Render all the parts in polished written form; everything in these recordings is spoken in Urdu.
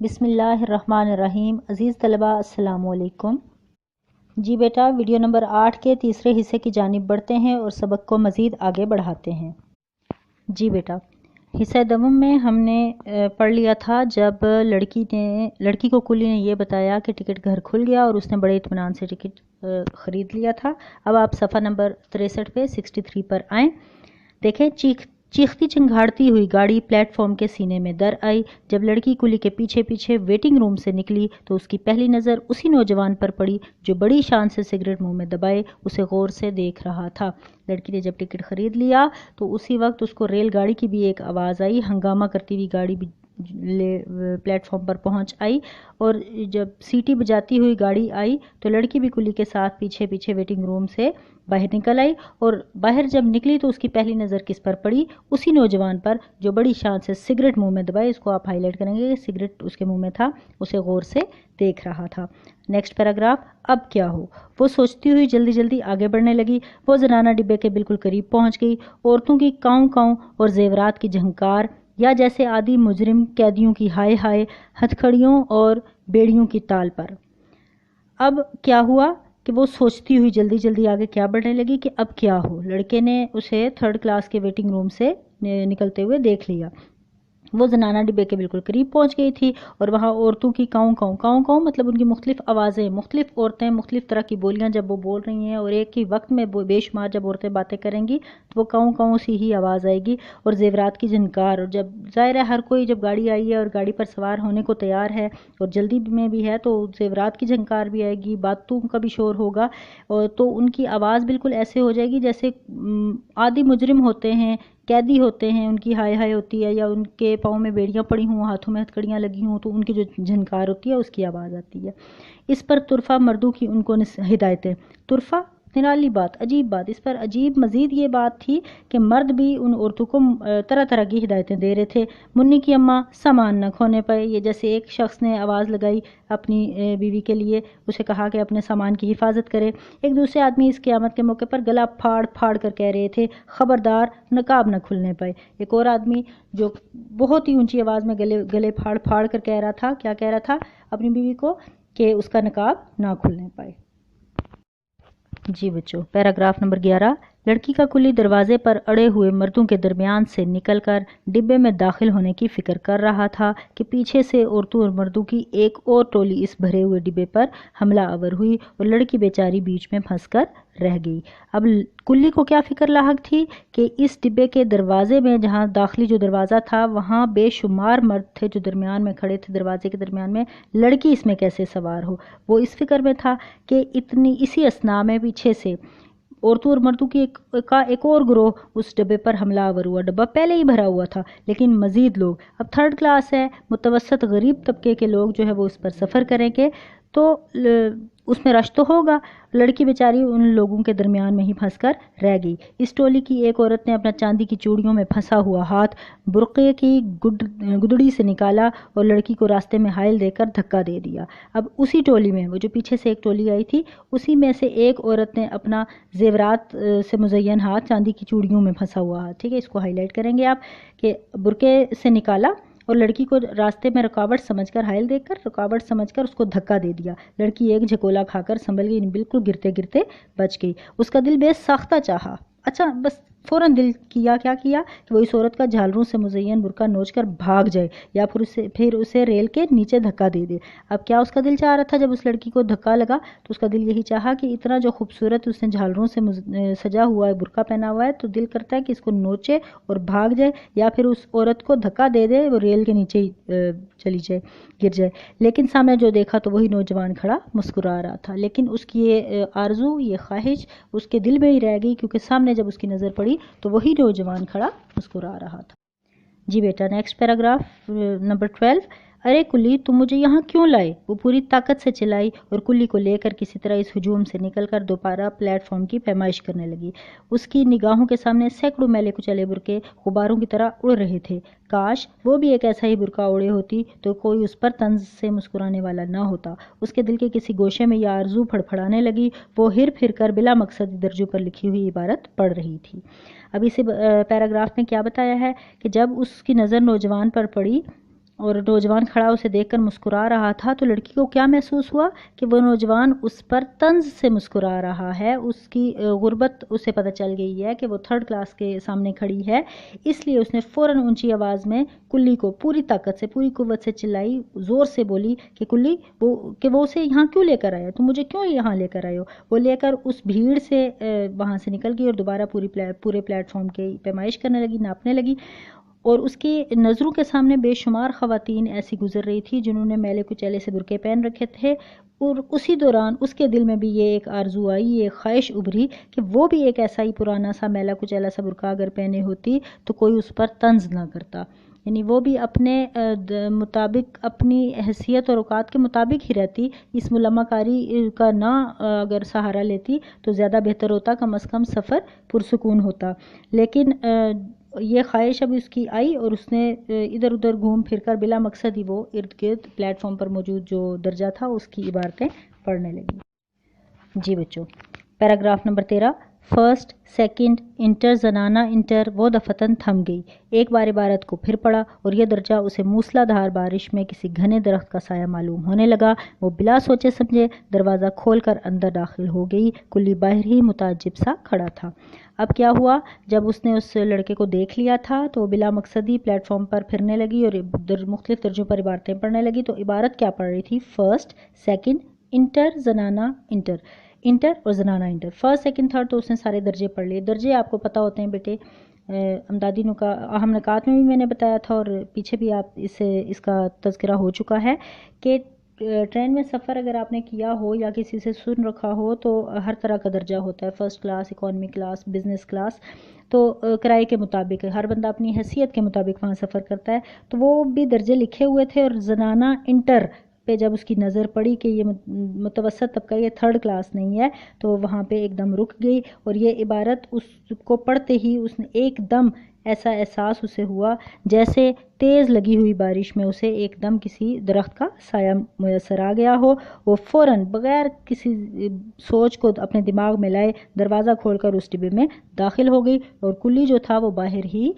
بسم اللہ الرحمن الرحیم۔ عزیز طلبہ السلام علیکم۔ جی بیٹا، ویڈیو نمبر 8 کے تیسرے حصے کی جانب بڑھتے ہیں اور سبق کو مزید آگے بڑھاتے ہیں۔ جی بیٹا، حصہ دوم میں ہم نے پڑھ لیا تھا جب لڑکی کو کلی نے یہ بتایا کہ ٹکٹ گھر کھل گیا اور اس نے بڑے اطمینان سے ٹکٹ خرید لیا تھا۔ اب آپ صفحہ نمبر 63 پہ 63 پر آئیں۔ دیکھیں، چیختی چنگھاڑتی ہوئی گاڑی پلیٹ فارم کے سینے میں در آئی۔ جب لڑکی کلی کے پیچھے پیچھے ویٹنگ روم سے نکلی تو اس کی پہلی نظر اسی نوجوان پر پڑی جو بڑی شان سے سگریٹ منہ میں دبائے اسے غور سے دیکھ رہا تھا۔ لڑکی نے جب ٹکٹ خرید لیا تو اسی وقت اس کو ریل گاڑی کی بھی ایک آواز آئی۔ ہنگامہ کرتی ہوئی گاڑی بھی پلیٹ فارم پر پہنچ آئی اور جب سیٹی بجاتی ہوئی گاڑی آئی تو لڑکی بھی کلی کے ساتھ پیچھے پیچھے ویٹنگ روم سے باہر نکل آئی، اور باہر جب نکلی تو اس کی پہلی نظر کس پر پڑی؟ اسی نوجوان پر جو بڑی شان سے سگریٹ منہ میں دبائے، اس کو آپ ہائی لائٹ کریں گے، سگریٹ اس کے منہ میں تھا، اسے غور سے دیکھ رہا تھا۔ Next paragraph. اب کیا ہو؟ وہ سوچتی ہوئی جلدی جلدی آگے بڑھنے لگی۔ وہ زنانہ ڈبے کے بالکل قریب پہنچ گئی۔ عورتوں کی کاؤں کاؤں اور زیورات کی جھنکار، یا جیسے عادی مجرم قیدیوں کی ہائے ہائے، ہتھکڑیوں اور بیڑیوں کی تال پر۔ اب کیا ہوا کہ وہ سوچتی ہوئی جلدی جلدی آگے کیا بڑھنے لگی کہ اب کیا ہو؟ لڑکے نے اسے 3rd کلاس کے ویٹنگ روم سے نکلتے ہوئے دیکھ لیا۔ وہ زنانہ ڈبے کے بالکل قریب پہنچ گئی تھی اور وہاں عورتوں کی کاؤں کاؤں کاؤں کاؤں مطلب ان کی مختلف آوازیں، مختلف عورتیں مختلف طرح کی بولیاں جب وہ بول رہی ہیں، اور ایک ہی وقت میں بے شمار جب عورتیں باتیں کریں گی تو وہ کاؤں کاؤں سی ہی آواز آئے گی، اور زیورات کی جھنکار، اور جب ظاہر ہے ہر کوئی جب گاڑی آئی ہے اور گاڑی پر سوار ہونے کو تیار ہے اور جلدی میں بھی ہے تو زیورات کی جھنکار بھی آئے گی، باتوں کا بھی شور ہوگا، اور تو ان کی آواز بالکل ایسے ہو جائے گی جیسے عادی مجرم ہوتے ہیں، قیدی ہوتے ہیں، ان کی ہائے ہائے ہوتی ہے، یا ان کے پاؤں میں بیڑیاں پڑی ہوں، ہاتھوں میں ہتھکڑیاں لگی ہوں تو ان کی جو جھنکار ہوتی ہے اس کی آواز آتی ہے۔ اس پر طرفہ مردوں کی ان کو ہدایتیں۔ طرفہ نرالی بات، عجیب بات۔ اس پر عجیب مزید یہ بات تھی کہ مرد بھی ان عورتوں کو طرح طرح کی ہدایتیں دے رہے تھے۔ منی کی اماں سامان نہ کھونے پائے، یہ جیسے ایک شخص نے آواز لگائی اپنی بیوی کے لیے، اسے کہا کہ اپنے سامان کی حفاظت کرے۔ ایک دوسرے آدمی اس قیامت کے موقع پر گلا پھاڑ پھاڑ کر کہہ رہے تھے، خبردار نقاب نہ کھلنے پائے۔ ایک اور آدمی جو بہت ہی اونچی آواز میں گلے پھاڑ پھاڑ کر کہہ رہا تھا، کیا کہہ رہا تھا اپنی بیوی کو؟ کہ اس کا نقاب نہ کھلنے پائے۔ جی بچوں، پیراگراف نمبر 11۔ لڑکی کا کلی دروازے پر اڑے ہوئے مردوں کے درمیان سے نکل کر ڈبے میں داخل ہونے کی فکر کر رہا تھا کہ پیچھے سے عورتوں اور مردوں کی ایک اور ٹولی اس بھرے ہوئے ڈبے پر حملہ آور ہوئی اور لڑکی بیچاری بیچ میں پھنس کر رہ گئی۔ اب کلی کو کیا فکر لاحق تھی کہ اس ڈبے کے دروازے میں، جہاں داخلی جو دروازہ تھا، وہاں بے شمار مرد تھے جو درمیان میں کھڑے تھے، دروازے کے درمیان میں، لڑکی اس میں کیسے سوار ہو؟ وہ اس فکر میں تھا کہ اسی اثناء میں پیچھے سے عورتوں اور مردوں کی ایک اور گروہ اس ڈبے پر حملہ آور ہوا۔ ڈبہ پہلے ہی بھرا ہوا تھا لیکن مزید لوگ، اب 3rd کلاس ہے، متوسط غریب طبقے کے لوگ جو ہے وہ اس پر سفر کریں گے تو اس میں رش تو ہوگا۔ لڑکی بیچاری ان لوگوں کے درمیان میں ہی پھنس کر رہ گئی۔ اس ٹولی کی ایک عورت نے اپنا چاندی کی چوڑیوں میں پھنسا ہوا ہاتھ برقعے کی گدڑی سے نکالا اور لڑکی کو راستے میں حائل دے کر دھکا دے دیا۔ اب اسی ٹولی میں، وہ جو پیچھے سے ایک ٹولی آئی تھی، اسی میں سے ایک عورت نے اپنا زیورات سے مزین ہاتھ چاندی کی چوڑیوں میں پھنسا ہوا ہاتھ، ٹھیک ہے، اس کو ہائی لائٹ کریں گے آپ، کہ برقعے سے نکالا اور لڑکی کو راستے میں رکاوٹ سمجھ کر، حائل دیکھ کر رکاوٹ سمجھ کر اس کو دھکا دے دیا۔ لڑکی ایک جھکولا کھا کر سنبھل گئی، بالکل گرتے گرتے بچ گئی۔ اس کا دل بے ساختہ چاہا، اچھا بس فوراً دل کیا کہ وہ اس عورت کا جھالروں سے مزین برقع نوچ کر بھاگ جائے یا پھر اسے ریل کے نیچے دھکا دے دے۔ اب کیا اس کا دل چاہ رہا تھا؟ جب اس لڑکی کو دھکا لگا تو اس کا دل یہی چاہا کہ اتنا جو خوبصورت اس نے جھالروں سے سجا ہوا ہے، برقع پہنا ہوا ہے، تو دل کرتا ہے کہ اس کو نوچے اور بھاگ جائے، یا پھر اس عورت کو دھکا دے دے، وہ ریل کے نیچے چلی جائے، گر جائے۔ لیکن سامنے جو دیکھا تو وہی نوجوان کھڑا مسکرا رہا تھا، لیکن اس کی یہ آرزو، یہ خواہش اس کے دل میں ہی رہ گئی، کیونکہ سامنے جب اس کی نظر پڑی تو وہی نوجوان کھڑا مسکرا رہا تھا۔ جی بیٹا، نیکسٹ پیراگراف نمبر 12۔ ارے کلی، تم مجھے یہاں کیوں لائے؟ وہ پوری طاقت سے چلائی اور کلی کو لے کر کسی طرح اس ہجوم سے نکل کر دوبارہ پلیٹ فارم کی پیمائش کرنے لگی۔ اس کی نگاہوں کے سامنے سینکڑوں میلے کچلے برقعے غباروں کی طرح اڑ رہے تھے۔ کاش وہ بھی ایک ایسا ہی برقع اوڑے ہوتی تو کوئی اس پر طنز سے مسکرانے والا نہ ہوتا۔ اس کے دل کے کسی گوشے میں یہ آرزو پھڑپھڑانے لگی۔ وہ ہر پھر کر بلا مقصد درجوں پر لکھی ہوئی عبارت پڑھ رہی تھی۔ اب اسی پیراگراف میں کیا بتایا ہے کہ جب اس کی نظر نوجوان پر پڑی اور نوجوان کھڑا اسے دیکھ کر مسکرا رہا تھا تو لڑکی کو کیا محسوس ہوا کہ وہ نوجوان اس پر طنز سے مسکرا رہا ہے. اس کی غربت اسے پتہ چل گئی ہے کہ وہ 3rd کلاس کے سامنے کھڑی ہے. اس لیے اس نے فوراً اونچی آواز میں کلی کو پوری طاقت سے پوری قوت سے چلائی, زور سے بولی کہ کلی وہ اسے یہاں کیوں لے کر آیا, تم مجھے کیوں یہاں لے کر آئے ہو. وہ لے کر اس بھیڑ سے وہاں سے نکل گئی اور دوبارہ پورے پلیٹ فارم کی پیمائش کرنے لگی, ناپنے لگی. اور اس کی نظروں کے سامنے بے شمار خواتین ایسی گزر رہی تھی جنہوں نے میلے کچیلے سے برقعے پہن رکھے تھے. اور اسی دوران اس کے دل میں بھی یہ ایک آرزو آئی, یہ خواہش ابھری کہ وہ بھی ایک ایسا ہی پرانا سا میلا کچیلا سا برقع اگر پہنے ہوتی تو کوئی اس پر طنز نہ کرتا. یعنی وہ بھی اپنے مطابق, اپنی حیثیت اور اوقات کے مطابق ہی رہتی, اس ملمہ کاری کا نہ اگر سہارا لیتی تو زیادہ بہتر ہوتا, کم از کم سفر پرسکون ہوتا. لیکن یہ خواہش اب اس کی آئی اور اس نے ادھر ادھر گھوم پھر کر بلا مقصد ہی وہ ارد گرد پلیٹ فارم پر موجود جو درجہ تھا اس کی عبارتیں پڑھنے لگی. جی بچوں, paragraph number 13. First, second, inter, زنانہ, انٹر. وہ دفتن تھم گئی, ایک بار عبارت کو پھر پڑھا اور یہ درجہ اسے موسلا دھار بارش میں کسی گھنے درخت کا سایہ معلوم ہونے لگا. وہ بلا سوچے سمجھے دروازہ کھول کر اندر داخل ہو گئی. کلی باہر ہی متعجب سا کھڑا تھا. اب کیا ہوا, جب اس نے اس لڑکے کو دیکھ لیا تھا تو بلا مقصدی پلیٹ فارم پر پھرنے لگی اور مختلف درجوں پر عبارتیں پڑھنے لگی. تو عبارت کیا پڑھ رہی تھی؟ فرسٹ, سیکنڈ, انٹر, زنانہ, انٹر. انٹر اور زنانہ انٹر, فرسٹ, سیکنڈ, تھرڈ, تو اس نے سارے درجے پڑھ لیے. درجے آپ کو پتہ ہوتے ہیں بیٹے, امدادی اہم نکات میں بھی میں نے بتایا تھا اور پیچھے بھی اس کا تذکرہ ہو چکا ہے کہ ٹرین میں سفر اگر آپ نے کیا ہو یا کسی سے سن رکھا ہو تو ہر طرح کا درجہ ہوتا ہے, first class, economy class, business class. تو کرائے کے مطابق ہر بندہ اپنی حیثیت کے مطابق وہاں سفر کرتا ہے. تو وہ بھی درجے لکھے ہوئے تھے. اور زنانہ انٹر پہ جب اس کی نظر پڑی کہ یہ متوسط طبقہ, یہ 3rd کلاس نہیں ہے, تو وہاں پہ ایک دم رک گئی. اور یہ عبارت اس کو پڑھتے ہی اس نے ایک دم ایسا احساس اسے ہوا جیسے تیز لگی ہوئی بارش میں اسے ایک دم کسی درخت کا سایہ میسر آ گیا ہو. وہ فوراً بغیر کسی سوچ کو اپنے دماغ میں لائے دروازہ کھول کر اس ڈبے میں داخل ہو گئی. اور کلی جو تھا وہ باہر ہی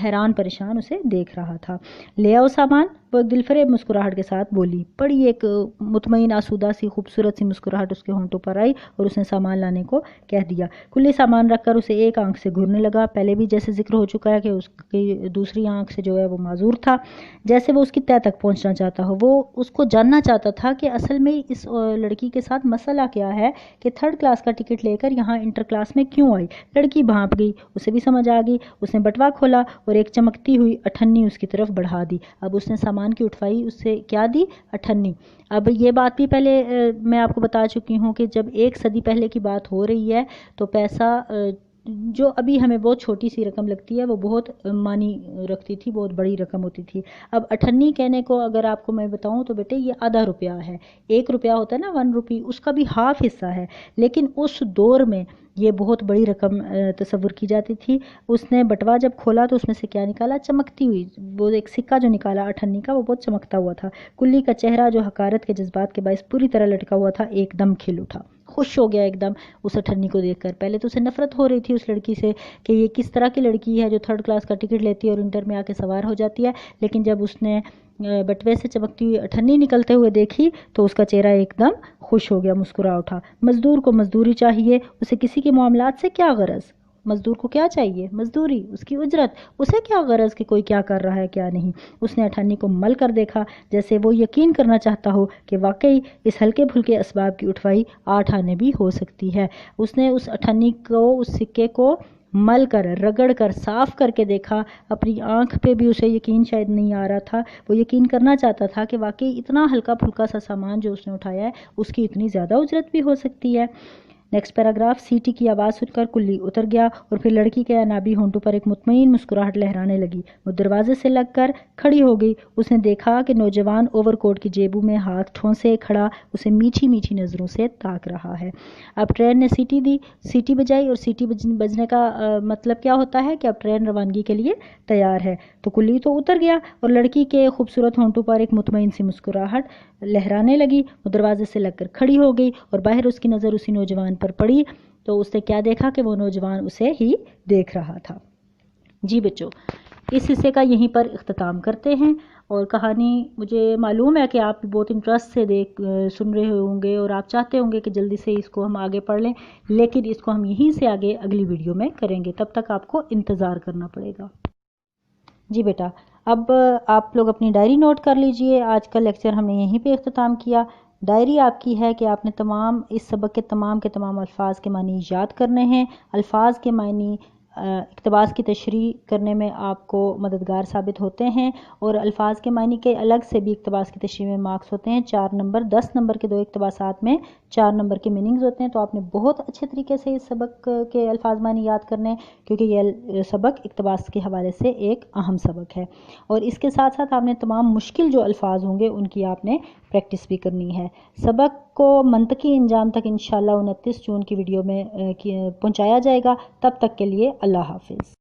حیران پریشان اسے دیکھ رہا تھا. لے آؤ سامان, وہ دلفریب مسکراہٹ کے ساتھ بولی. بڑی ایک مطمئن, آسودہ سی, خوبصورت سی مسکراہٹ اس کے ہونٹوں پر آئی اور اس نے سامان لانے کو کہہ دیا. کلی سامان رکھ کر اسے ایک آنکھ سے گھورنے لگا. پہلے بھی جیسے ذکر ہو چکا ہے کہ اس کی دوسری آنکھ سے جو ہے وہ معذور تھا, جیسے وہ اس کی تہہ تک پہنچنا چاہتا ہو. وہ اس کو جاننا چاہتا تھا کہ اصل میں اس لڑکی کے ساتھ مسئلہ کیا ہے کہ 3rd کلاس کا ٹکٹ لے کر یہاں انٹر کلاس میں کیوں آئی. لڑکی بھانپ گئی, اسے بھی سمجھ آ گئی. اس نے بٹوا کھولا اور ایک چمکتی ہوئی اٹھنی اس کی طرف بڑھا دی. اب اس نے سامان کی اٹھوائی, اس سے کیا دی؟ اٹھنی. اب یہ بات بھی پہلے میں آپ کو بتا چکی ہوں کہ جب 1 صدی پہلے کی بات ہو رہی ہے تو پیسہ جو ابھی ہمیں بہت چھوٹی سی رقم لگتی ہے وہ بہت معنی رکھتی تھی, بہت بڑی رقم ہوتی تھی. اب اٹھنی کہنے کو اگر آپ کو میں بتاؤں تو بیٹے یہ آدھا روپیہ ہے. 1 روپیہ ہوتا ہے نا 1 روپی, اس کا بھی ہاف حصہ ہے. لیکن اس دور میں یہ بہت بڑی رقم تصور کی جاتی تھی. اس نے بٹوا جب کھولا تو اس میں سے کیا نکالا؟ چمکتی ہوئی وہ ایک سکہ جو نکالا اٹھنی کا, وہ بہت چمکتا ہوا تھا. کلی کا چہرہ جو حقارت کے جذبات کے باعث پوری طرح لٹکا ہوا تھا ایک دم کھل اٹھا, خوش ہو گیا ایک دم اس اٹھنی کو دیکھ کر. پہلے تو اسے نفرت ہو رہی تھی اس لڑکی سے کہ یہ کس طرح کی لڑکی ہے جو 3rd کلاس کا ٹکٹ لیتی ہے اور انٹر میں آ کے سوار ہو جاتی ہے. لیکن جب اس نے بٹوے سے چمکتی ہوئی اٹھنی نکلتے ہوئے دیکھی تو اس کا چہرہ ایک دم خوش ہو گیا, مسکرا اٹھا. مزدور کو مزدوری چاہیے, اسے کسی کے معاملات سے کیا غرض؟ مزدور کو کیا چاہیے؟ مزدوری, اس کی اجرت. اسے کیا غرض کہ کوئی کیا کر رہا ہے کیا نہیں. اس نے اٹھنی کو مل کر دیکھا جیسے وہ یقین کرنا چاہتا ہو کہ واقعی اس ہلکے پھلکے اسباب کی اٹھوائی 8 آنے بھی ہو سکتی ہے. اس نے اس اٹھنی کو, اس سکے کو مل کر, رگڑ کر, صاف کر کے دیکھا. اپنی آنکھ پہ بھی اسے یقین شاید نہیں آ رہا تھا. وہ یقین کرنا چاہتا تھا کہ واقعی اتنا ہلکا پھلکا سا سامان جو اس نے اٹھایا ہے اس کی اتنی زیادہ اجرت بھی ہو سکتی ہے. Next paragraph. سیٹی کی آواز سن کر کلی اتر گیا اور پھر لڑکی کے عنابی ہونٹوں پر ایک مطمئن مسکراہٹ لہرانے لگی. وہ دروازے سے لگ کر کھڑی ہو گئی. اس نے دیکھا کہ نوجوان اوور کوٹ کی جیبوں میں ہاتھ ٹھونسے کھڑا اسے میٹھی میٹھی نظروں سے تاک رہا ہے. اب ٹرین نے سیٹی دی, سیٹی بجائی, اور سیٹی بجنے کا مطلب کیا ہوتا ہے کہ اب ٹرین روانگی کے لیے تیار ہے. تو کلی تو اتر گیا اور لڑکی کے خوبصورت ہونٹوں پر ایک مطمئن سی مسکراہٹ لہرانے لگی. وہ دروازے سے لگ کر کھڑی ہو گئی اور باہر اس کی نظر اسی نوجوان پر پڑی تو اس نے کیا دیکھا کہ وہ نوجوان اسے ہی دیکھ رہا تھا. جی بچوں, اس حصے کا یہیں پر اختتام کرتے ہیں اور کہانی مجھے معلوم ہے کہ آپ بہت انٹرسٹ سے سن رہے ہوں گے اور آپ چاہتے ہوں گے کہ جلدی سے اس کو ہم آگے پڑھ لیں، لیکن اس کو ہم یہیں سے آگے اگلی ویڈیو میں کریں گے، تب تک آپ کو انتظار کرنا پڑے گا۔ جی بیٹا، اب آپ لوگ اپنی ڈائری نوٹ کر لیجئے، آج کا لیکچر ہم نے یہیں پہ اختتام کیا۔ ڈائری آپ کی ہے کہ آپ نے اس سبق کے تمام الفاظ کے معنی یاد کرنے ہیں، الفاظ کے معنی اقتباس کی تشریح کرنے میں آپ کو مددگار ثابت ہوتے ہیں، اور الفاظ کے معنی کے الگ سے بھی اقتباس کی تشریح میں مارکس ہوتے ہیں، 4 نمبر، 10 نمبر کے 2 اقتباسات میں 4 نمبر کے میننگز ہوتے ہیں۔ تو آپ نے بہت اچھے طریقے سے اس سبق کے الفاظ معنی یاد کرنے ہیں، کیونکہ یہ سبق اقتباس کے حوالے سے ایک اہم سبق ہے، اور اس کے ساتھ ساتھ آپ نے تمام مشکل جو الفاظ ہوں گے ان کی آپ نے پریکٹس بھی کرنی ہے۔ سبق کو منطقی انجام تک انشاءاللہ 29 جون کی ویڈیو میں پہنچایا جائے گا۔ تب تک کے لیے اللہ حافظ۔